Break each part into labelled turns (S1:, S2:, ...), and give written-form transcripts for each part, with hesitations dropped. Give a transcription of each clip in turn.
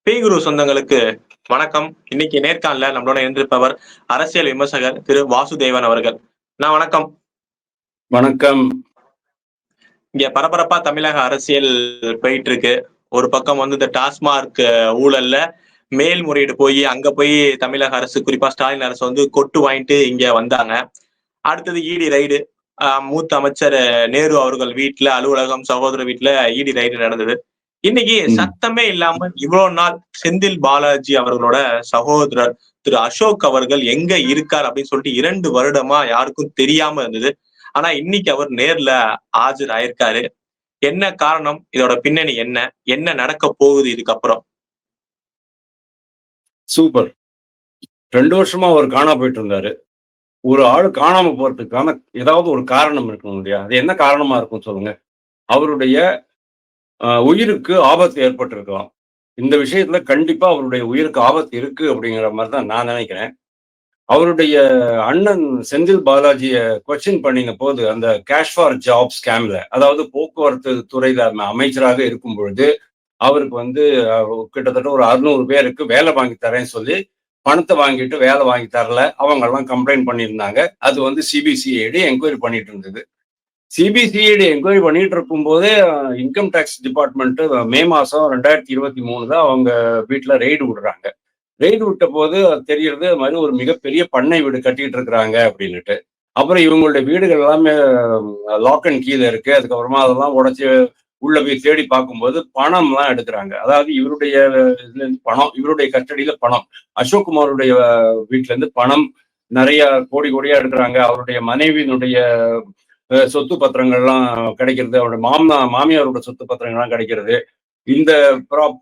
S1: B குரு சொந்தங்களுக்கு வணக்கம். இன்னைக்கு நேர்காணல நம்மளோட இணைந்திருப்பவர் அரசியல் விமர்சகர் திரு வாசுதேவன் அவர்கள். வணக்கம்.
S2: வணக்கம்.
S1: இங்க பரபரப்பா தமிழக அரசியல் போயிட்டு இருக்கு. ஒரு பக்கம் இந்த டாஸ்மார்க் ஊழல்ல மேல்முறையீடு போய் அங்க போய் தமிழக அரசு, குறிப்பா ஸ்டாலின் அரசு கொட்டு வாங்கிட்டு இங்க வந்தாங்க. அடுத்தது இடி ரைடு. மூத்த அமைச்சர் நேரு அவர்கள் வீட்டுல, அலுவலகம், சகோதர வீட்டுல இடி ரைடு நடந்தது. இன்னைக்கு சத்தமே இல்லாம இவ்வளவு நாள் செந்தில் பாலாஜி அவர்களோட சகோதரர் திரு அசோக் அவர்கள் எங்க இருக்கார் அப்படின்னு சொல்லிட்டு 2 வருடமா யாருக்கும் தெரியாம இருந்தது. ஆனா இன்னைக்கு அவர் நேர்ல ஆஜர் ஆயிருக்காரு. என்ன காரணம்? இதோட பின்னணி என்ன? என்ன நடக்க போகுது இதுக்கப்புறம்?
S2: சூப்பர். 2 வருஷமா அவர் காணாம போயிட்டு இருந்தாரு. ஒரு ஆள் காணாம போறதுக்கான ஏதாவது ஒரு காரணம் இருக்கணும் இல்லையா? அது என்ன காரணமா இருக்கும் சொல்லுங்க? அவருடைய உயிருக்கு ஆபத்து ஏற்பட்டிருக்கலாம். இந்த விஷயத்துல கண்டிப்பா அவருடைய உயிருக்கு ஆபத்து இருக்கு அப்படிங்கிற மாதிரி தான் நான் நினைக்கிறேன். அவருடைய அண்ணன் செந்தில் பாலாஜிய கொஸ்டின் பண்ணின போது அந்த கேஷ் ஃபார் ஜாப் ஸ்கேம்ல, அதாவது போக்குவரத்து துறையில அமைச்சராக இருக்கும் பொழுது அவருக்கு கிட்டத்தட்ட ஒரு 600 பேருக்கு வேலை வாங்கி தரேன்னு சொல்லி பணத்தை வாங்கிட்டு வேலை வாங்கி தரல, அவங்க எல்லாம் கம்ப்ளைண்ட் பண்ணியிருந்தாங்க. அது சிபிசிஐடி என்கொயரி பண்ணிட்டு இருந்தது. சிபிசிஐடி என்கொயரி பண்ணிட்டு இருக்கும் போதே இன்கம் டேக்ஸ் டிபார்ட்மெண்ட் மே மாசம் 2023 தான் அவங்க வீட்டுல ரெய்டு விடுறாங்க. ரெய்டு விட்ட போது தெரியறது அது மாதிரி ஒரு மிகப்பெரிய பண்ணை வீடு கட்டிட்டு இருக்கிறாங்க அப்படின்னுட்டு. அப்புறம் இவங்களுடைய வீடுகள் எல்லாமே லாக் அண்ட் கீல இருக்கு. அதுக்கப்புறமா அதெல்லாம் உடைச்சு உள்ள போய் தேடி பார்க்கும்போது பணம் எல்லாம் எடுக்கிறாங்க. அதாவது இவருடைய இதுல இருந்து பணம், இவருடைய கஸ்டடியில பணம், அசோக் குமாருடைய வீட்டுல இருந்து பணம் நிறைய கோடி கோடியா எடுக்கிறாங்க. அவருடைய மனைவியினுடைய சொத்து பத்திரங்கள்லாம் கிடைக்கிறது, அவருடைய மாமியாரோட சொத்து பத்திரங்கள்லாம் கிடைக்கிறது. இந்த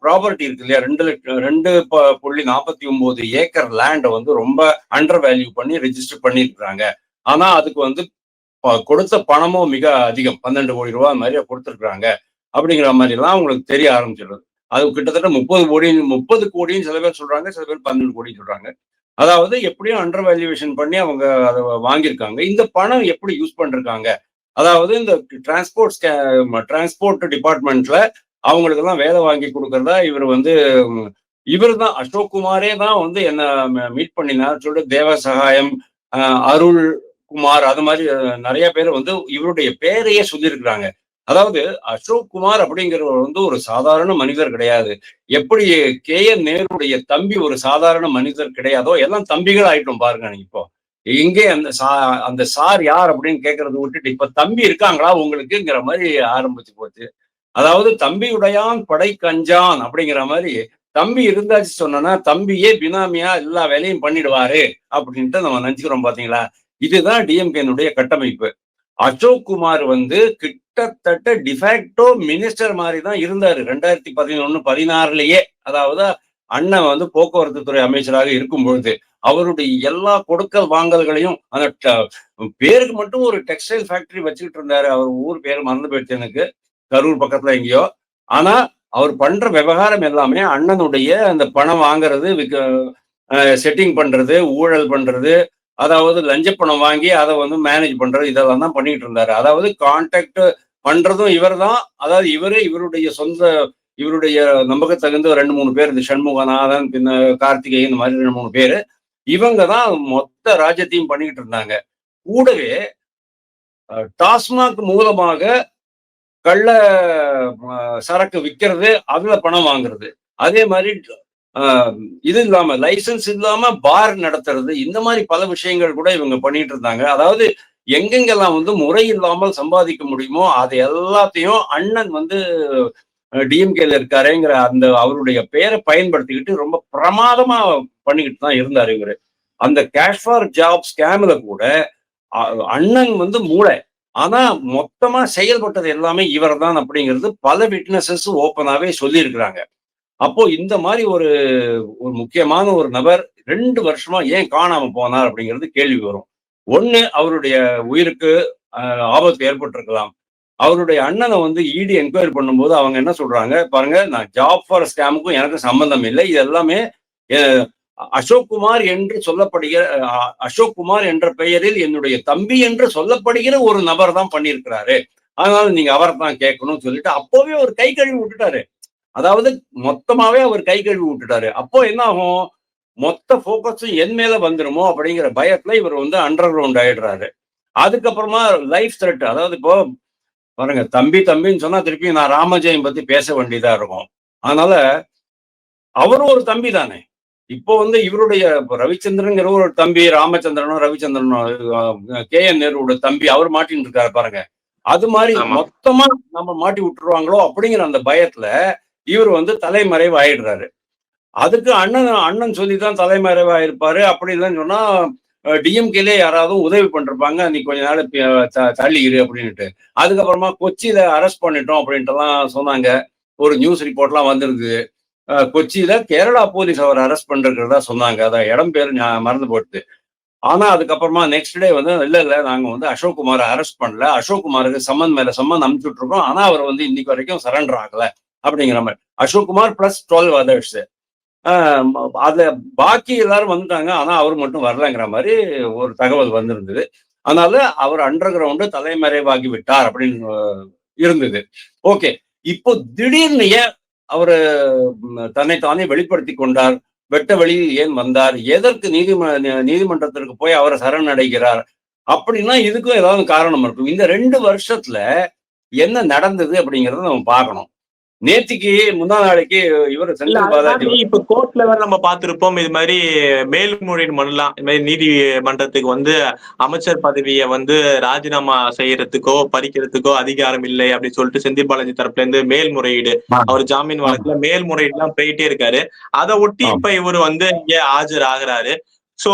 S2: ப்ராப்பர்ட்டி இருக்கு இல்லையா, 2.49 ஏக்கர் லேண்டை ரொம்ப அண்டர் வேல்யூ பண்ணி ரெஜிஸ்டர் பண்ணிருக்கிறாங்க. ஆனா அதுக்கு கொடுத்த பணமும் மிக அதிகம், 12 கோடி ரூபாய் மாதிரியா கொடுத்துருக்காங்க அப்படிங்கிற மாதிரி எல்லாம் உங்களுக்கு தெரிய ஆரம்பிச்சிடுறது. அது கிட்டத்தட்ட 30 கோடின்னு சில பேர் சொல்றாங்க, சில பேர் 12 கோடின்னு சொல்றாங்க. அதாவது எப்படியும் அண்டர் வேல்யூவேஷன் பண்ணி அவங்க அதை வாங்கியிருக்காங்க. இந்த பணம் எப்படி யூஸ் பண்ணிருக்காங்க, அதாவது இந்த டிரான்ஸ்போர்ட் டிபார்ட்மெண்ட்ல அவங்களுக்கு எல்லாம் வேலை வாங்கி கொடுக்கறதா இவர் தான் அசோக் குமாரே தான் என்ன மீட் பண்ணினார் சொல்லிட்டு தேவ சகாயம், அருள் குமார், அது மாதிரி நிறைய பேர் இவருடைய பேரையே சொல்லியிருக்கிறாங்க. அதாவது அசோக் குமார் அப்படிங்கிறவர் ஒரு சாதாரண மனிதர் கிடையாது. எப்படி KN நேருடைய தம்பி ஒரு சாதாரண மனிதர் கிடையாதோ, எல்லாம் தம்பிகள் ஆயிட்டோம் பாருங்க. இப்போ எங்கே அந்த சார் யார் அப்படின்னு கேட்கறத விட்டுட்டு இப்ப தம்பி இருக்காங்களா உங்களுக்குங்கிற மாதிரி ஆரம்பிச்சு போச்சு. அதாவது தம்பியுடையான் படை கஞ்சான் அப்படிங்கிற மாதிரி தம்பி இருந்தாச்சு சொன்னா தம்பியே பினாமியா எல்லா வேலையும் பண்ணிடுவாரு அப்படின்ட்டு நம்ம நினைச்சுக்கிறோம். பாத்தீங்களா, இதுதான் டிஎம்கேனுடைய கட்டமைப்பு. அசோக் குமார் கிட்டத்தட்ட டிஃபேக்டோ மினிஸ்டர் மாதிரி தான் இருந்தாரு 2011-16லயே. அதாவது அண்ணன் போக்குவரத்து துறை அமைச்சராக இருக்கும் பொழுது அவருடைய எல்லா கொடுக்கல் வாங்கல்களையும், அந்த பேருக்கு மட்டும் ஒரு டெக்ஸ்டைல் ஃபேக்டரி வச்சுக்கிட்டு இருந்தாரு. அவர் ஊர் பேர் மறந்து போயிடுச்சு எனக்கு, கரூர் பக்கத்துல எங்கேயோ. ஆனா அவர் பண்ற விவகாரம் எல்லாமே அண்ணனுடைய அந்த பணம் வாங்குறது, செட்டிங் பண்றது, ஊழல் பண்றது, அதாவது லஞ்ச பணம் வாங்கி அதை மேனேஜ் பண்றது, இதெல்லாம் தான் பண்ணிட்டு இருந்தாரு. அதாவது கான்டாக்ட் பண்றதும் இவர் தான். அதாவது இவருடைய நம்பகத்தகுந்த 2-3 பேர், இந்த சண்முகநாதன், பின்ன கார்த்திகேயன், இந்த மாதிரி 2-3 பேரு, இவங்க தான் மொத்த ராஜ்யத்தையும் பண்ணிக்கிட்டு இருந்தாங்க. கூடவே டாஸ்மாக் மூலமாக கள்ள சரக்கு விற்கிறது, அதுல பணம் வாங்குறது, அதே மாதிரி இது இல்லாம லைசன்ஸ் இல்லாம பார் நடத்துறது, இந்த மாதிரி பல விஷயங்கள் கூட இவங்க பண்ணிட்டு இருந்தாங்க. அதாவது எங்கெங்கெல்லாம் முறை இல்லாமல் சம்பாதிக்க முடியுமோ அது எல்லாத்தையும் அண்ணன் டிஎம்கேல இருக்காருங்கிற அந்த அவருடைய பேரை பயன்படுத்திக்கிட்டு ரொம்ப பிரமாதமா பண்ணிக்கிட்டு தான் இருந்தாரு இவரு. அந்த கேஷ் ஃபார் ஜாப் ஸ்கேம்ல கூட அண்ணன் மூளை, ஆனா மொத்தமா செயல்பட்டது எல்லாமே இவர் தான் அப்படிங்கிறது பல விட்னஸஸ் ஓப்பனாவே சொல்லி இருக்கிறாங்க. அப்போ இந்த மாதிரி ஒரு முக்கியமான ஒரு நபர் 2 வருஷமா ஏன் காணாம போனார் அப்படிங்கிறது கேள்வி வரும். ஒண்ணு, அவருடைய உயிருக்கு ஆபத்து ஏற்பட்டிருக்கலாம். அவருடைய அண்ணனை இடி என்கொயரி பண்ணும்போது அவங்க என்ன சொல்றாங்க பாருங்க, நான் ஜாப் ஃபார் ஸ்கேமுக்கும் எனக்கு சம்பந்தம் இல்லை, இது எல்லாமே அசோக் குமார் என்று சொல்லப்படுகிற, அசோக் குமார் என்ற பெயரில் என்னுடைய தம்பி என்று சொல்லப்படுகிற ஒரு நபர் தான் பண்ணியிருக்கிறாரு, அதனால நீங்க அவரை தான் கேட்கணும்னு சொல்லிட்டு அப்பவே ஒரு கை கழுவி விட்டுட்டாரு. அதாவது மொத்தமாவே அவர் கை கழுவி விட்டுட்டாரு. அப்போ என்ன ஆகும், மொத்த போக்கஸ் என் மேல வந்துருமோ அப்படிங்கிற பயத்துல இவர் வந்து அண்டர் கிரவுண்ட் ஆயிடுறாரு. அதுக்கப்புறமா லைஃப் த்ரெட், அதாவது இப்போ பாருங்க, தம்பி தம்பின்னு சொன்னா திருப்பி நான் ராமஜெயம் பத்தி பேச வேண்டியதா இருக்கும். அதனால அவரும் ஒரு தம்பி தானே. இப்போ வந்து இவருடைய ரவிச்சந்திரன்ங்கிற ஒரு தம்பி, ராமச்சந்திரனும் ரவிச்சந்திரனும் KN நேருவோட தம்பி, அவர் மாட்டின்னு இருக்காரு பாருங்க. அது மாதிரி
S1: ஆமா.
S2: மொத்தமா நம்ம மாட்டி விட்டுருவாங்களோ அப்படிங்கிற அந்த பயத்துல இவர் வந்து தலைமறைவு ஆயிடுறாரு. அதுக்கு அண்ணன் அண்ணன் சொல்லிதான் தலைமறைவா இருப்பாரு. அப்படி இல்லைன்னு சொன்னா டிஎம்கேலே யாராவது உதவி பண்ணிருப்பாங்க, நீ கொஞ்ச நாள் தள்ளி இரு அப்படின்னுட்டு. அதுக்கப்புறமா கொச்சியில அரெஸ்ட் பண்ணிட்டோம் அப்படின்ட்டு எல்லாம் சொன்னாங்க. ஒரு நியூஸ் ரிப்போர்ட்லாம் வந்திருக்கு. கொச்சியில கேரளா போலீஸ் அவர் அரெஸ்ட் பண்றதா சொன்னாங்க. அதான் இடம் பேரு மறந்து போயிடுது. ஆனா அதுக்கப்புறமா நெக்ஸ்ட் டே வந்து இல்ல நாங்க வந்து அசோக் குமாரை அரெஸ்ட் பண்ணல, அசோக் குமாருக்கு சம்மன் மேல சம்மன் அனுப்பிச்சுட்டு இருக்கோம், ஆனா அவர் வந்து இன்னைக்கு வரைக்கும் சரண்டர் ஆகல அப்படிங்கிற மாதிரி. Ashok Kumar plus 12 others. அதுல பாக்கி எல்லாரும் வந்துட்டாங்க, ஆனா அவர் மட்டும் வரலங்கிற மாதிரி ஒரு தகவல் வந்திருந்தது. அதனால அவர் அண்டர் கிரவுண்டு தலைமறைவாகி விட்டார் அப்படின்னு இருந்தது. ஓகே, இப்போ திடீர்னு ஏன் அவரு தன்னைத்தானே வெளிப்படுத்தி கொண்டார்? வெட்ட வெளியில் ஏன் வந்தார்? எதற்கு நீதிமன்றத்திற்கு போய் அவரை சரணடைகிறார்? அப்படின்னா இதுக்கும் ஏதாவது காரணம் இருக்கும். இந்த 2 வருஷத்துல என்ன நடந்தது அப்படிங்கறத நம்ம பார்க்கணும். நேத்திக்கு முந்தா நாளைக்கு இவர் செந்தில் பாலாஜி
S1: இப்ப கோர்ட்ல வேற நம்ம பார்த்திருப்போம், இது மாதிரி மேல்முறையீடு பண்ணலாம், இது மாதிரி நீதிமன்றத்துக்கு வந்து அமைச்சர் பதவியை வந்து ராஜினாமா செய்யறதுக்கோ பறிக்கிறதுக்கோ அதிகாரம் இல்லை அப்படின்னு சொல்லிட்டு செந்தில் பாலாஜி தரப்புல இருந்து மேல்முறையீடு, அவர் ஜாமீன் வழக்குல மேல்முறையீடு எல்லாம் போயிட்டே இருக்காரு. அதை ஒட்டி இப்ப இவர் வந்து இங்க ஆஜர் ஆகுறாரு. சோ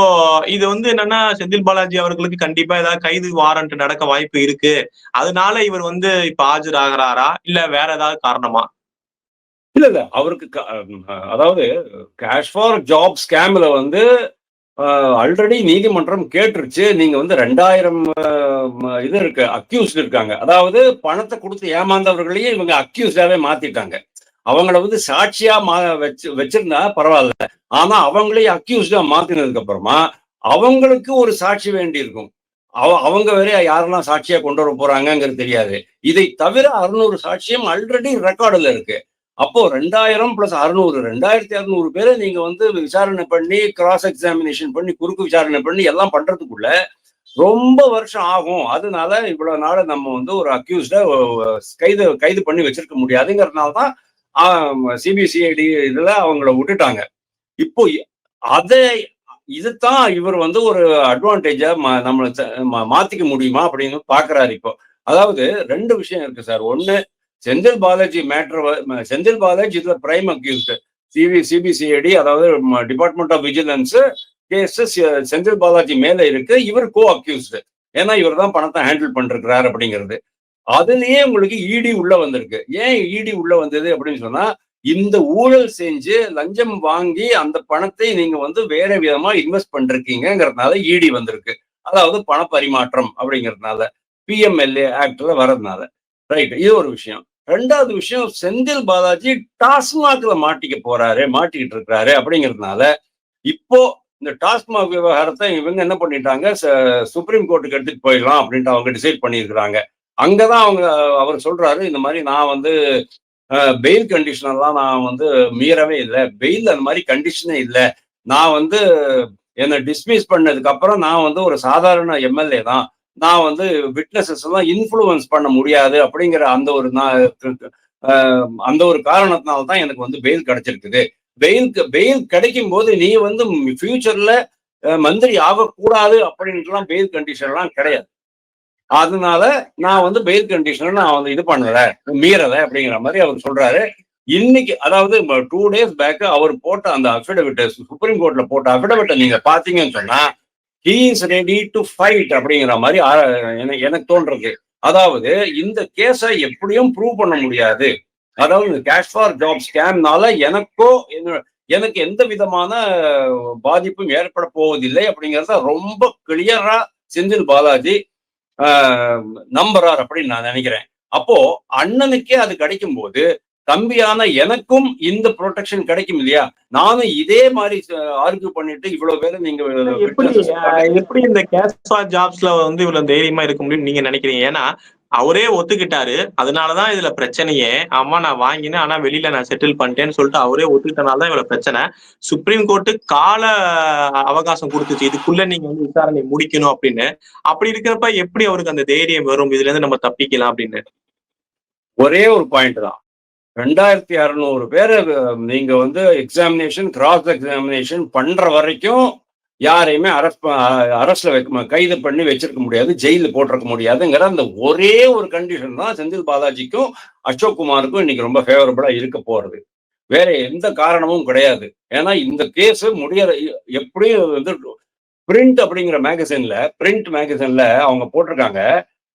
S1: இது வந்து என்னன்னா, செந்தில் பாலாஜி அவர்களுக்கு கண்டிப்பா ஏதாவது கைது வாரண்ட் நடக்க வாய்ப்பு இருக்கு, அதனால இவர் வந்து இப்ப ஆஜர் ஆகிறாரா இல்ல வேற ஏதாவது காரணமா?
S2: இல்ல அவருக்கு அதாவது கேஷ் ஃபார் ஜாப் ஸ்கேம்ல வந்து ஆல்ரெடி நீதிமன்றம் கேட்டுருச்சு. நீங்க வந்து 2000 இது இருக்கு, அக்யூஸ்ட் இருக்காங்க. அதாவது பணத்தை கொடுத்து ஏமாந்தவர்களையே இவங்க அக்யூஸ்டாவே மாத்திட்டாங்க. அவங்கள வந்து சாட்சியா வச்சிருந்தா பரவாயில்ல, ஆனா அவங்களே அக்யூஸ்டா மாத்தினதுக்கு அப்புறமா அவங்களுக்கு ஒரு சாட்சி வேண்டி இருக்கும். அவங்க வேற யாரெல்லாம் சாட்சியா கொண்டு வர போறாங்கிறது தெரியாது. இதை தவிர 600 சாட்சியம் ஆல்ரெடி ரெக்கார்டுல இருக்கு. அப்போ 2000 பிளஸ் 600 2600 பேரை நீங்க வந்து விசாரணை பண்ணி கிராஸ் எக்ஸாமினேஷன் பண்ணி குறுக்கு விசாரணை பண்ணி எல்லாம் பண்றதுக்குள்ள ரொம்ப வருஷம் ஆகும். அதனால இவ்வளவு நாள் நம்ம வந்து ஒரு அக்யூஸ்ட கைது பண்ணி வச்சிருக்க முடியாதுங்கிறதுனால தான் சிபிசிஐடி இதுல அவங்கள விட்டுட்டாங்க. இப்போ அதை இதுதான் இவர் வந்து ஒரு அட்வான்டேஜா நம்மளை மாத்திக்க முடியுமா அப்படின்னு பாக்குறாரு இப்போ. அதாவது 2 விஷயம் இருக்கு சார். ஒண்ணு, செந்தில் பாலாஜி மேட்டர், செந்தில் பாலாஜி இதுல பிரைம் அக்யூஸ்ட். சிபிசிஐடி அதாவது department of vigilance case Senthil Balaji மேல இருக்கு, இவர் கோ அக்யூஸ்ட். ஏன்னா இவர் தான் பணத்தை ஹேண்டில் பண்ணிருக்கிறார் அப்படிங்கிறது. அதுலயே உங்களுக்கு இடி உள்ள வந்திருக்கு. ஏன் இடி உள்ள வந்தது அப்படின்னு சொன்னா, இந்த ஊழல் செஞ்சு லஞ்சம் வாங்கி அந்த பணத்தை நீங்க வந்து வேற விதமா இன்வெஸ்ட் பண்றீங்கிறதுனால இடி வந்திருக்கு. அதாவது பண பரிமாற்றம் அப்படிங்கிறதுனால, PMLA ஆக்ட்ல வர்றதுனால. ரைட், இது ஒரு விஷயம். 2வது விஷயம், செந்தில் பாலாஜி டாஸ்மாக்ல மாட்டிக்கிட்டு இருக்கிறாரு அப்படிங்கிறதுனால இப்போ இந்த டாஸ்மாக் விவகாரத்தை இவங்க என்ன பண்ணிட்டாங்க, சுப்ரீம் கோர்ட்டுக்கு எடுத்துட்டு போயிடலாம் அப்படின்ட்டு அவங்க டிசைட் பண்ணியிருக்கிறாங்க. அங்கதான் அவர் சொல்றாரு, இந்த மாதிரி நான் வந்து பெயில் கண்டிஷன் எல்லாம் நான் வந்து மீறவே இல்லை, பெயில் அந்த மாதிரி கண்டிஷனே இல்லை, நான் வந்து என்னை டிஸ்மிஸ் பண்ணதுக்கு அப்புறம் நான் வந்து ஒரு சாதாரண MLA தான், நான் வந்து விட்னஸஸ் எல்லாம் இன்ஃப்ளூயன்ஸ் பண்ண முடியாது அப்படிங்கிற அந்த ஒரு காரணத்தினால்தான் எனக்கு வந்து பெயில் கிடைச்சிருக்குது. பெயில் கிடைக்கும் போது நீ வந்து ஃபியூச்சர்ல மந்திரி ஆகக்கூடாது அப்படின்ட்டுலாம் பெயில் கண்டிஷன் எல்லாம் கிடையாது. அதனால நான் வந்து பெயில் கண்டிஷன் நான் வந்து இது பண்ணல, மீறல அப்படிங்கிற மாதிரி அவர் சொல்றாரு. இன்னைக்கு அதாவது 2 days பேக் அவர் போட்ட அந்த அஃபிடவிட், சுப்ரீம் கோர்ட்ல போட்ட அஃபிடவிட்டை நீங்க பாத்தீங்கன்னு சொன்னா, he is ready to fight அப்படிங்கிற மாதிரி எனக்கு தோன்றது. அதாவது இந்த கேஸை எப்படியும் ப்ரூவ் பண்ண முடியாது. அதாவது கேஷ் ஃபார் ஜாப் ஸ்கேம்னால எனக்கு எந்த விதமான பாதிப்பும் ஏற்பட போவதில்லை அப்படிங்கிறத ரொம்ப கிளியரா செந்தில் பாலாஜி நம்புறார் அப்படின்னு நான் நினைக்கிறேன். அப்போ அண்ணனுக்கே அது கிடைக்கும் போது தம்பியான எனக்கும் இந்த ப்ரொடெக்ஷன் கிடைக்கும் இல்லையா? நானும் இதே மாதிரி ஆர்கியூ பண்ணிட்டு இவ்வளவு பேரை நீங்க
S1: எப்படி இந்த கேஷ் ஃபார் ஜாப்ஸ்ல வந்து இவ்வளவு தைரியமா இருக்க முடியும் நீங்க நினைக்கிறீங்க? ஏன்னா அவரே ஒத்துக்கிட்டாரு. அதனாலதான் இதுல பிரச்சனையே. ஆமா நான் வாங்கினேன். ஆனா வெளியில நான் செட்டில் பண்ணிட்டேன்னு சொல்லிட்டு அவரே ஒத்துக்கிட்டனால தான் இவ்வளவு பிரச்சனை. சுப்ரீம் கோர்ட் கால அவகாசம் கொடுத்துச்சு. இதுக்குள்ள நீங்க வந்து விசாரணை முடிக்கணும் அப்படின்னு. அப்படி இருக்கிறப்ப எப்படி அவருக்கு அந்த தைரியம் வரும்? இதுல இருந்து நம்ம தப்பிக்கலாம் அப்படின்னு.
S2: ஒரே ஒரு பாயிண்ட் தான். 2600 பேரை நீங்க வந்து எக்ஸாமினேஷன், கிராஸ் எக்ஸாமினேஷன் பண்ற வரைக்கும் யாரையுமே அரஸ்ட்ல கைது பண்ணி வச்சிருக்க முடியாது, ஜெயில போட்டிருக்க முடியாதுங்கிற அந்த ஒரே ஒரு கண்டிஷன் தான் செந்தில் பாலாஜிக்கும் அசோக் குமாருக்கும் இன்னைக்கு ரொம்ப ஃபேவரபிளா இருக்க போறது. வேற எந்த காரணமும் கிடையாது. ஏன்னா இந்த கேஸ் முடியற எப்படியும் வந்து பிரிண்ட் அப்படிங்கிற மேகசின்ல அவங்க போட்டிருக்காங்க,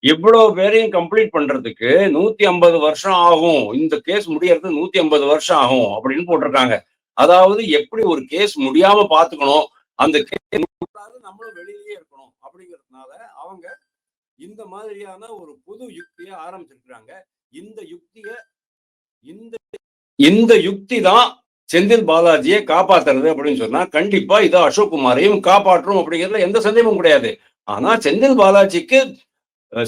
S2: இவ்வளவு பேரையும் கம்ப்ளீட் பண்றதுக்கு 150 வருஷம் ஆகும், இந்த கேஸ் முடியறது 150 வருஷம் ஆகும் அப்படின்னு போட்டிருக்காங்க. அதாவது எப்படி ஒரு கேஸ் முடியாம பாத்துக்கணும், அந்த கேஸ் நம்மளும் வெளியிலேயே இருக்கணும் அப்படிங்கிறதுனால அவங்க இந்த மாதிரியான ஒரு புது யுக்தியை ஆரம்பிச்சிருக்கிறாங்க. இந்த யுக்தி தான் செந்தில் பாலாஜியை காப்பாத்துறது அப்படின்னு சொன்னா கண்டிப்பா இது அசோக் குமாரையும் காப்பாற்றும் அப்படிங்கிறதுல எந்த சந்தேகமும் கிடையாது. ஆனா செந்தில் பாலாஜிக்கு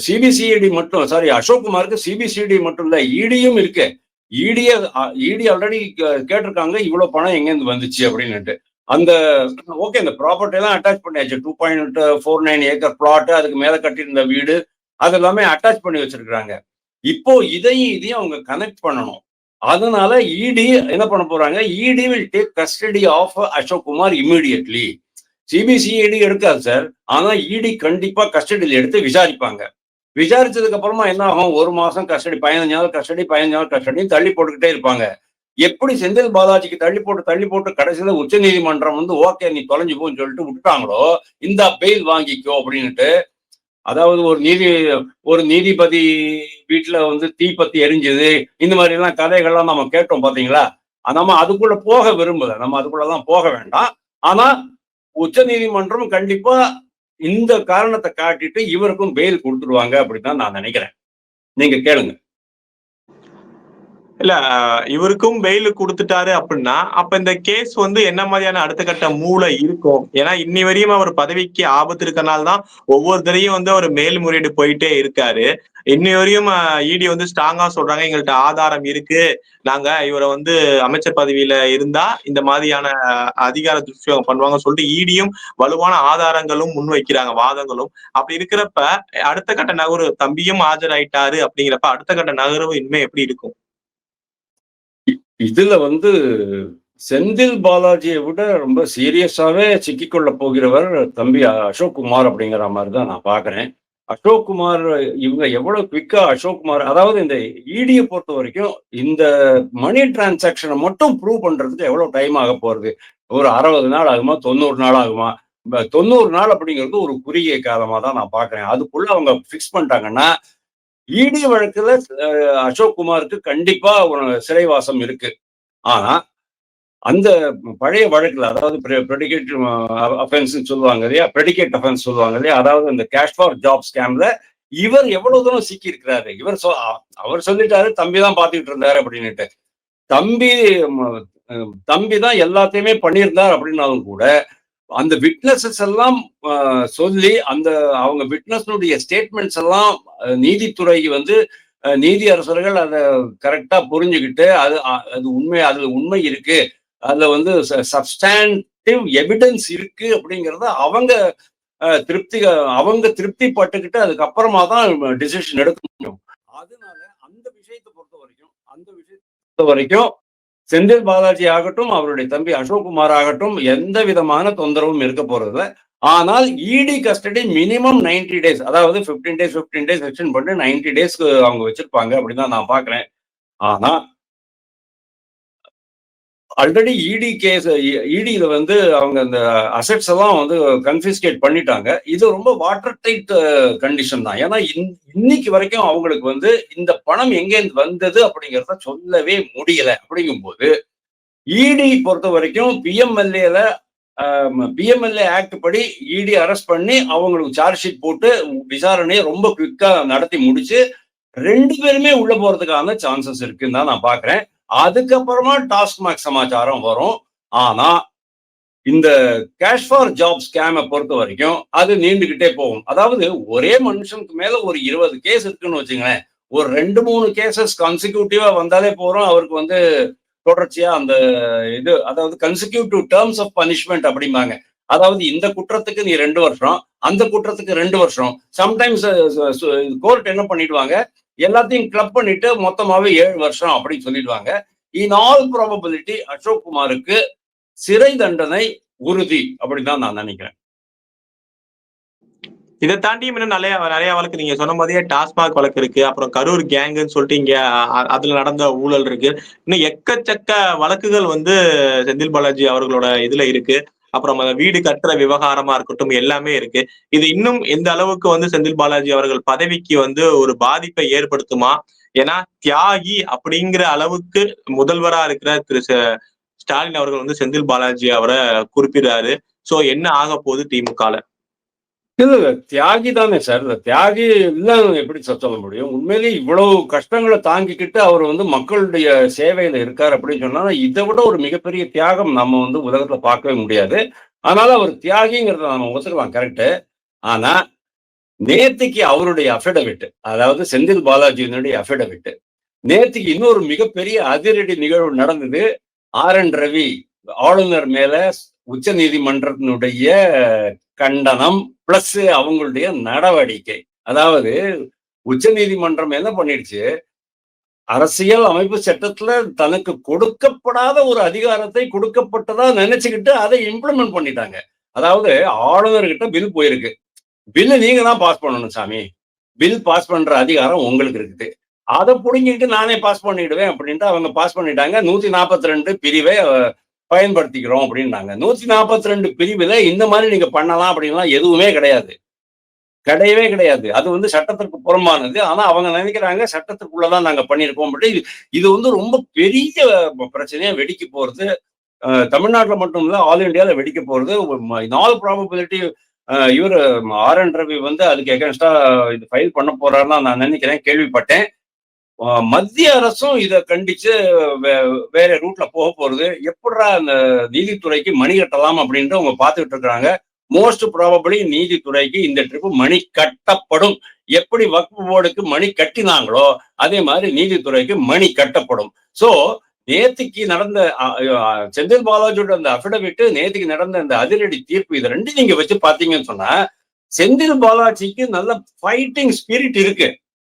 S2: சிபிசிஐடி மட்டும், சாரி அசோக் குமாருக்கு சிபிசிஐடி மட்டும் இல்ல, இடியும் இருக்கு. இடி ஆல்ரெடி கேட்டிருக்காங்க இவ்வளவு பணம் எங்கேருந்து வந்துச்சு அப்படின்னுட்டு. அந்த ஓகே, இந்த ப்ராப்பர்ட்டி எல்லாம் அட்டாச் பண்ணியாச்சு. 2.49 ஏக்கர் பிளாட், அதுக்கு மேல கட்டியிருந்த வீடு, அது எல்லாமே அட்டாச் பண்ணி வச்சிருக்காங்க. இப்போ இதையும் அவங்க கனெக்ட் பண்ணணும். அதனால இடி என்ன பண்ண போறாங்க, ED will take custody of Ashok Kumar immediately. CBCID எடுக்காது சார், ஆனா இடி கண்டிப்பா கஸ்டடியில் எடுத்து விசாரிப்பாங்க. விசாரிச்சதுக்கு அப்புறமா என்ன ஆகும், 1 மாசம் கஸ்டடி, 15 நாள் கஸ்டடி, 15 நாள் கஸ்டடி தள்ளி போட்டுக்கிட்டே இருப்பாங்க. எப்படி செந்தில் பாலாஜிக்கு தள்ளி போட்டு கடைசியில உச்ச நீதிமன்றம் வந்து ஓகே நீ தொலைஞ்சு போன்னு சொல்லிட்டு விட்டுட்டாங்களோ, இந்த பெயில் வாங்கிக்கோ அப்படின்னுட்டு. அதாவது ஒரு நீதிபதி வீட்டுல வந்து தீப்பத்தி எரிஞ்சது, இந்த மாதிரி எல்லாம் கதைகள்லாம் நம்ம கேட்டோம் பாத்தீங்களா. நம்ம அதுக்குள்ள போக விரும்பல, நம்ம அதுக்குள்ளதான் போக வேண்டாம். ஆனா உச்ச நீதிமன்றம் கண்டிப்பா இந்த காரணத்தை காட்டிட்டு இவருக்கும் பெயில் கொடுத்துருவாங்க அப்படின்னு நான் நினைக்கிறேன். நீங்க கேளுங்க.
S1: இல்ல இவருக்கும் பெயில் கொடுத்துட்டாரு அப்படின்னா, அப்ப இந்த கேஸ் வந்து என்ன மாதிரியான அடுத்த கட்ட மூளை இருக்கும்? ஏன்னா இன்னி வரையும் அவர் பதவிக்கு ஆபத்து இருக்கனால தான் ஒவ்வொரு தடையும் வந்து அவர் மேல்முறையீடு போயிட்டே இருக்காரு. இன்னி வரையும் இடி வந்து ஸ்ட்ராங்கா சொல்றாங்க, எங்கள்ட்ட ஆதாரம் இருக்கு, நாங்க இவரை வந்து அமைச்சர் பதவியில இருந்தா இந்த மாதிரியான அதிகார துஷ்பிரயோகம் பண்ணுவாங்க சொல்லிட்டு இடியும் வலுவான ஆதாரங்களும் முன்வைக்கிறாங்க, வாதங்களும். அப்படி இருக்கிறப்ப அடுத்த கட்ட நகர்வு, தம்பியும் ஆஜராயிட்டாரு அப்படிங்கிறப்ப அடுத்த கட்ட நகர்வு இனிமே எப்படி இருக்கும்?
S2: இதுல வந்து செந்தில் பாலாஜியை விட ரொம்ப சீரியஸாவே சிக்கிக்கொள்ள போகிறவர் தம்பி அசோக் குமார் அப்படிங்கிற மாதிரி தான் நான் பாக்குறேன். அசோக் குமார் இவங்க எவ்வளவு குவிக்கா அசோக் குமார், அதாவது இந்த இடியை பொறுத்த வரைக்கும் இந்த மணி டிரான்சாக்சனை மட்டும் ப்ரூவ் பண்றதுக்கு எவ்வளவு டைம் ஆக போறது? ஒரு 60 நாள் ஆகுமா, 90 நாள் ஆகுமா? 90 நாள் அப்படிங்கிறது ஒரு குறுகிய காலமா தான் நான் பாக்குறேன். அதுக்குள்ள அவங்க பிக்ஸ் பண்ணிட்டாங்கன்னா இடி வழக்குல அசோக் குமாருக்கு கண்டிப்பா ஒரு சிறைவாசம் இருக்கு. ஆனா அந்த பழைய வழக்குல, அதாவது ப்ரெடிகேட் அஃபென்ஸ் சொல்லுவாங்க இல்லையா, ப்ரெடிகேட் அஃபென்ஸ் சொல்லுவாங்க இல்லையா, அதாவது இந்த கேஷ் ஃபார் ஜாப் ஸ்கேம்ல இவர் எவ்வளவு தூரம் சிக்கி இருக்கிறாரு. அவர் சொல்லிட்டாரு தம்பி தான் பாத்துக்கிட்டு இருந்தாரு அப்படின்னுட்டு. தம்பி தம்பி தான் எல்லாத்தையுமே பண்ணியிருந்தார் அப்படின்னாலும் கூட அந்த விட்னஸஸ் எல்லாம் சொல்லி அந்த அவங்க விட்னஸ்னுடைய ஸ்டேட்மெண்ட்ஸ் எல்லாம் நீதித்துறை வந்து நீதி அரசர்கள் அதை கரெக்டா புரிஞ்சுக்கிட்டு அது உண்மை, அதுல உண்மை இருக்கு, அதுல வந்து சப்ஸ்டாண்டிவ் எவிடன்ஸ் இருக்கு அப்படிங்கறத அவங்க திருப்தி பட்டுக்கிட்டு அதுக்கப்புறமா தான் டிசிஷன் எடுக்க முடியும். அதனால அந்த விஷயத்தை பொறுத்த வரைக்கும் செந்தில் பாலாஜி ஆகட்டும், அவருடைய தம்பி அசோக் குமார் ஆகட்டும், எந்த விதமான தொந்தரவும் இருக்க போறது. ஆனால் இடி கஸ்டடி மினிமம் 90 டேஸ், அதாவது 15 டேஸ் எக்ஸ்டெண்ட் பண்ணி 90 டேஸ்க்கு அவங்க வச்சிருப்பாங்க அப்படின்னு தான் நான் பாக்குறேன். ஆனா ஆல்ரெடி இடியில வந்து அவங்க அந்த அசெட்ஸ் எல்லாம் வந்து கன்ஃபிஸ்கேட் பண்ணிட்டாங்க. இது ரொம்ப வாட்டர் டைட் கண்டிஷன் தான். ஏன்னா இன்னைக்கு வரைக்கும் அவங்களுக்கு வந்து இந்த பணம் எங்கேருந்து வந்தது அப்படிங்கிறத சொல்லவே முடியல. அப்படிங்கும்போது இடி பொறுத்த வரைக்கும் பிஎம்எல்ஏ ஆக்ட் படி இடி அரெஸ்ட் பண்ணி அவங்களுக்கு சார்ஜ் ஷீட் போட்டு விசாரணையை ரொம்ப குவிக்கா நடத்தி முடிச்சு 2 பேருமே உள்ள போறதுக்கான சான்சஸ் இருக்குன்னு தான் நான் பாக்குறேன். அதுக்கப்புறமா டாஸ்மாக் சமாச்சாரம் வரும். ஆனா இந்த கேஷ் ஃபார் ஜாப் ஸ்கேமை பொறுத்த வரைக்கும் அது நீண்டுகிட்டே போகும். அதாவது ஒரே மனுஷனுக்கு மேல ஒரு 20 கேஸ் இருக்குன்னு வச்சுங்களேன். ஒரு 2-3 கேசஸ் கன்சிக்யூட்டிவா வந்தாலே போறோம். அவருக்கு வந்து தொடர்ச்சியா அந்த இது, அதாவது கன்சிக்யூட்டிவ் டேர்ம்ஸ் ஆஃப் பனிஷ்மெண்ட் அப்படிம்பாங்க. அதாவது இந்த குற்றத்துக்கு நீ 2 வருஷம், அந்த குற்றத்துக்கு 2 வருஷம். சம்டைம்ஸ் கோர்ட் என்ன பண்ணிடுவாங்க, எல்லாத்தையும் கிளப் பண்ணிட்டு மொத்தமாவே 7 வருஷம் அப்படின்னு சொல்லிடுவாங்க. இன் ஆல் ப்ராபபிலிட்டி அசோக் குமாருக்கு சிறை தண்டனை உறுதி அப்படிதான் நான் நினைக்கிறேன்.
S1: இதை தாண்டியும் இன்னும் நிறைய நிறைய வழக்கு நீங்க சொன்ன மாதிரியே டாஸ்மாக் வழக்கு இருக்கு, அப்புறம் கரூர் கேங்குன்னு சொல்லிட்டு இங்க அதுல நடந்த ஊழல் இருக்கு. இன்னும் எக்கச்சக்க வழக்குகள் வந்து செந்தில் பாலாஜி அவர்களோட இதுல இருக்கு. அப்புறம் அந்த வீடு கட்டுற விவகாரமா இருக்கட்டும், எல்லாமே இருக்கு. இது இன்னும் எந்த அளவுக்கு வந்து செந்தில் பாலாஜி அவர்கள் பதவிக்கு வந்து ஒரு பாதிப்பை ஏற்படுத்துமா? ஏன்னா தியாகி அப்படிங்கிற அளவுக்கு முதல்வரா இருக்கிற திரு ஸ்டாலின் அவர்கள் வந்து செந்தில் பாலாஜி அவரை குறிப்பிடுறாரு. சோ என்ன ஆக போகுது திமுகல?
S2: இல்ல தியாகி தானே சார். தியாகி இல்லன்னு எப்படி சொல்ல முடியும்? உண்மையிலேயே இவ்வளவு கஷ்டங்களை தாங்கிக்கிட்டு அவர் வந்து மக்களுடைய சேவையில இருக்காரு அப்படின்னு சொன்னா, இதை விட ஒரு மிகப்பெரிய தியாகம் நம்ம வந்து உலகத்துல பார்க்கவே முடியாது. அதனால அவர் தியாகிங்கிறத நம்ம ஒத்துக்கலாம், கரெக்ட். ஆனா நேத்திக்கு அவருடைய அஃபிடவிட், அதாவது செந்தில் பாலாஜியினுடைய அஃபிடவிட், நேத்திக்கு இன்னொரு மிகப்பெரிய அதிரடி நிகழ்வு நடந்தது. ஆர்.என். ரவி ஆளுநர் மேல உச்ச நீதிமன்றத்தினுடைய கண்டனம் பிளஸ் அவங்களுடைய நடவடிக்கை. அதாவது உச்ச நீதிமன்றம் என்ன பண்ணிடுச்சு, அரசியல் அமைப்பு சட்டத்துல தனக்கு கொடுக்கப்படாத ஒரு அதிகாரத்தை கொடுக்கப்பட்டதா நினைச்சுக்கிட்டு அதை இம்ப்ளிமெண்ட் பண்ணிட்டாங்க. அதாவது ஆளுநர்கிட்ட பில் போயிருக்கு, பில்லு நீங்க தான் பாஸ் பண்ணணும் சாமி, பில் பாஸ் பண்ற அதிகாரம் உங்களுக்கு இருக்குது, அதை புடுங்கிட்டு நானே பாஸ் பண்ணிடுவேன் அப்படின்ட்டு அவங்க பாஸ் பண்ணிட்டாங்க. 142 பிரிவை பயன்படுத்திக்கிறோம் அப்படின்னாங்க. 142 பிரிவுல இந்த மாதிரி நீங்க பண்ணலாம் அப்படின்லாம் எதுவுமே கிடையாது, கிடையவே கிடையாது. அது வந்து சட்டத்திற்கு புறம்பானது. ஆனா அவங்க நினைக்கிறாங்க சட்டத்துக்குள்ளதான் நாங்க பண்ணியிருக்கோம். இது வந்து ரொம்ப பெரிய பிரச்சனையா வெடிக்க போறது. தமிழ்நாட்டில் மட்டும் இல்ல, ஆல் இண்டியால வெடிக்க போறது. இன் ஆல் ப்ராபபிலிட்டி இவர் ஆர்.என். ரவி வந்து அதுக்கு எகென்ஸ்டா இது ஃபைல் பண்ண போறாருன்னா நான் நினைக்கிறேன், கேள்விப்பட்டேன். மத்திய அரசும் இதை கண்டிச்சு வேற ரூட்ல போக போறது. எப்படா அந்த நீதித்துறைக்கு மணி கட்டலாம் அப்படின்ட்டு அவங்க பார்த்துக்கிட்டு இருக்கிறாங்க. மோஸ்ட் ப்ராபபிளி நீதித்துறைக்கு இந்த ட்ரிப் மணி கட்டப்படும். எப்படி வக்ஃப் போர்டுக்கு மணி கட்டினாங்களோ அதே மாதிரி நீதித்துறைக்கு மணி கட்டப்படும். சோ நேத்திக்கு நடந்த செந்தில் பாலாஜியோட அந்த அபிடவிட், நேத்திக்கு நடந்த அந்த அதிரடி தீர்ப்பு, இது ரெண்டு நீங்க வச்சு பாத்தீங்கன்னு சொன்னா செந்தில் பாலாஜிக்கு நல்ல ஃபைட்டிங் ஸ்பிரிட் இருக்கு.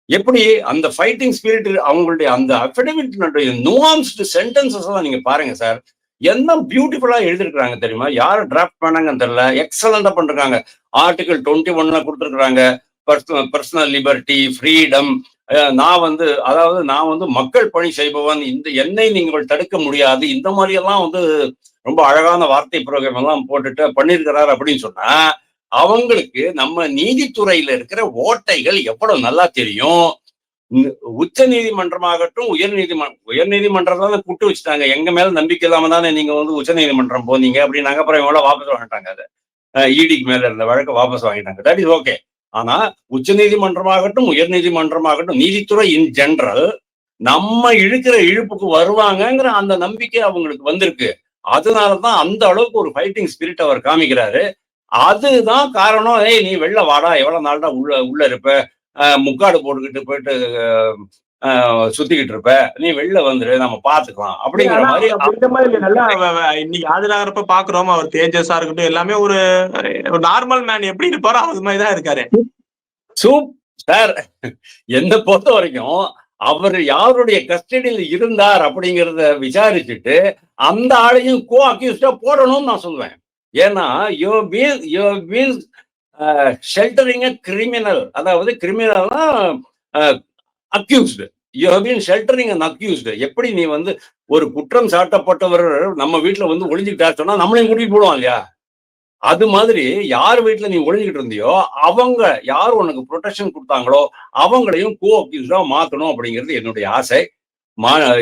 S2: எப்படி அந்த ஃபைட்டிங் ஸ்பிரிட், அவங்களுடைய அந்த அபிடவிட்னுடைய நுவான்ஸ்டு சென்டென்சஸ் எல்லாம் நீங்க பாருங்க சார், என்ன பியூட்டிஃபுல்லா எழுதிருக்காங்க தெரியுமா? யாரு டிராஃப்ட் பண்ணாங்கன்னு தெரியல, எக்ஸலண்டா பண்றாங்க. ஆர்டிகல் 21 கொடுத்துருக்காங்க, பர்சனல் லிபர்ட்டி, ஃப்ரீடம். நான் வந்து மக்கள் பணி செய்பவன், இந்த என்னை நீங்கள் தடுக்க முடியாது, இந்த மாதிரி எல்லாம் வந்து ரொம்ப அழகான வார்த்தை பிரயோகம் எல்லாம் போட்டுட்டு பண்ணிருக்கிறாரு அப்படின்னு சொன்னா, அவங்களுக்கு நம்ம நீதித்துறையில இருக்கிற ஓட்டைகள் எவ்வளவு நல்லா தெரியும். உச்ச நீதிமன்றமாகட்டும், உயர் நீதிமன்றம் தான் கூட்டு வச்சுட்டாங்க. எங்க மேல நம்பிக்கை இல்லாம தானே நீங்க வந்து உச்ச நீதிமன்றம் போனீங்க அப்படின்னாங்க. அப்புறம் இவங்கள வாபஸ் வாங்கிட்டாங்க. அதை இடிக்கு மேல இருந்த வழக்கை வாபஸ் வாங்கிட்டாங்க. That is okay. ஆனா உச்ச நீதிமன்றமாகட்டும், உயர் நீதிமன்றமாகட்டும், நீதித்துறை இன் ஜெனரல் நம்ம இழுக்கிற இழுப்புக்கு வருவாங்கங்கிற அந்த நம்பிக்கை அவங்களுக்கு வந்திருக்கு. அதனாலதான் அந்த அளவுக்கு ஒரு ஃபைட்டிங் ஸ்பிரிட் அவர் காமிக்கிறாரு. அதுதான் காரணம். ஏய் நீ வெளில வாடா, எவ்வளவு நாள்டா உள்ள இருப்ப, முக்காடு போட்டுக்கிட்டு போயிட்டு சுத்திக்கிட்டு இருப்ப, நீ வெளில வந்துரு, நம்ம பாத்துக்கலாம் அப்படிங்கிற மாதிரி.
S1: நல்லா இன்னைக்கு ஆஜராகிறப்ப பாக்குறோம், அவர் தேஜஸா இருக்கட்டும் எல்லாமே ஒரு நார்மல் மேன் எப்படி இருப்பாரோ அது மாதிரிதான் இருக்காரு.
S2: சார், என்ன பொறுத்த வரைக்கும் அவர் யாருடைய கஸ்டடியில் இருந்தார் அப்படிங்கிறத விசாரிச்சுட்டு அந்த ஆளையும் கோ அக்யூஸ்டா போடணும்னு நான் சொல்லுவேன். ஏன்னா ஷெல்டரிங் அ கிரிமினல், அதாவது கிரிமினல்னா accused, you have been sheltering an accused. எப்படி நீ வந்து ஒரு குற்றம் சாட்டப்பட்டவர் நம்ம வீட்டுல வந்து ஒளிஞ்சுக்கிட்டா சொன்னா நம்மளையும் கூட்டிட்டு போடுவான் இல்லையா? அது மாதிரி யார் வீட்டுல நீ ஒளிஞ்சுக்கிட்டு இருந்தியோ அவங்க யார் உனக்கு ப்ரொடெக்ஷன் கொடுத்தாங்களோ அவங்களையும் கோ அக்யூஸ்டா மாத்தணும் அப்படிங்கிறது என்னுடைய ஆசை.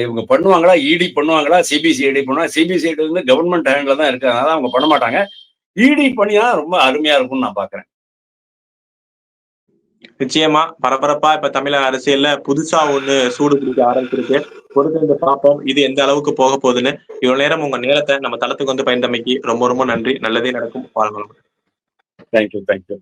S2: இவங்க பண்ணுவாங்களா, இடி பண்ணுவாங்களா, சிபிசிஐடி பண்ணுவாங்க. சிபிசிஐடி வந்து கவர்மெண்ட் ஹேண்ட்ல தான் இருக்கு, அதனால அவங்க பண்ண மாட்டாங்க. இடி பண்ணியா ரொம்ப அருமையா இருக்கும்னு நான் பாக்குறேன்.
S1: நிச்சயமா பரபரப்பா இப்ப தமிழக அரசியல்ல புதுசா ஒண்ணு சூடு பிடிக்க ஆரம்பிச்சிருக்கு. பொறுத்திருந்து பார்ப்போம் இது எந்த அளவுக்கு போக போகுதுன்னு. இவ்வளவு நேரம் உங்க நேரத்தை நம்ம தளத்துக்கு வந்து பயந்தமைக்கு ரொம்ப ரொம்ப நன்றி. நல்லதே நடக்கும். வாழ்க வளமுடன்.
S2: தேங்க்யூ.